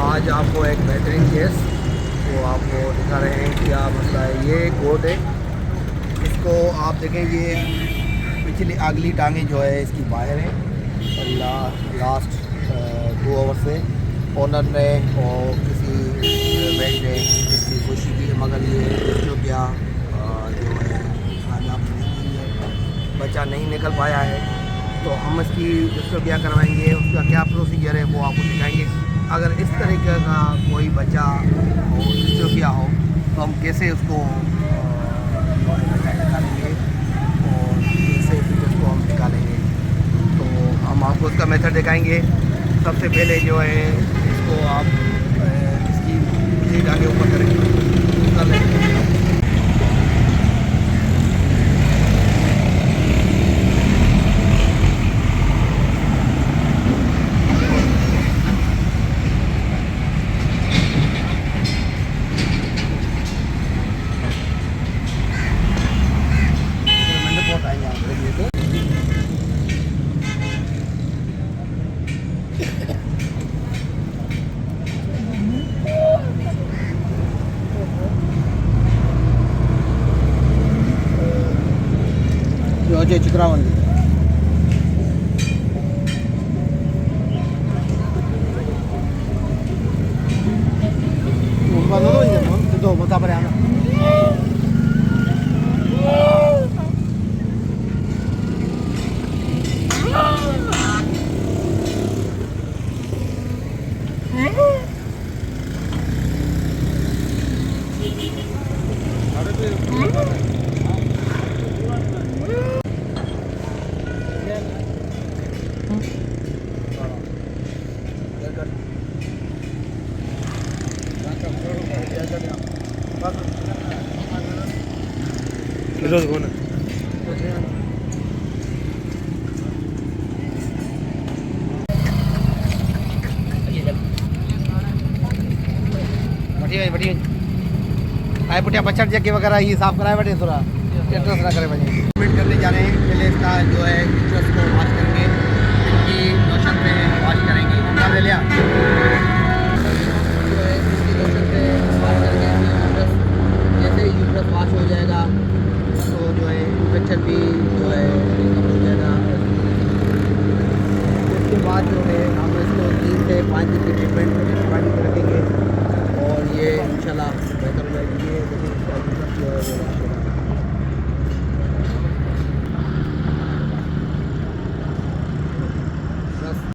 आज आपको एक बेहतरीन केस वो आपको दिखा रहे हैं क्या मसला है। ये गोट है, इसको आप देखें, ये पिछली अगली टांगे जो है इसकी बाहर है। लास्ट 2 आवर से ओनर ने और किसी वेट ने इसकी कोशिश की, मगर ये जो क्या जो है कामयाब नहीं है, बच्चा नहीं निकल पाया है। तो हम इसकी जिसको क्या करवाएंगे, उसका क्या प्रोसीजर है वो आपको दिखाएंगे। अगर इस तरीके का कोई बच्चा हो जिसको क्या हो तो हम कैसे उसको निकालेंगे और कैसे फिर उसको हम निकालेंगे, तो हम आपको उसका मेथड दिखाएंगे। सबसे पहले जो है इसको आप इसकी आगे ऊपर करेंगे, कर लेंगे। अजय चित्रावंदी तो बता पड़े आना ఈరోజు కొన बढ़िया आए पुटिया बच्चा जगह वगैरह ये साफ कराए बैठे, थोड़ा टेंट्रस ना करे बजे पेमेंट करने जा रहे हैं। पहले इसका जो है यूट्रस को वॉश करेंगे, इनकी लोशन पे वॉश करेंगे। हमने ले लिया जो है इसकी लोशन पे वॉश करेंगे यूट्रस। जैसे ही यूट्रस वॉश हो जाएगा तो जो है इन्फेक्शन भी जो है कम हो जाएगा। उसके बाद जो है हम इसको 3 से 5 दिन की ट्रीटमेंट पानी रखेंगे और ये इंशाल्लाह बेहतर हो जाएगी। ये देखिए इसका यूट्रस जो है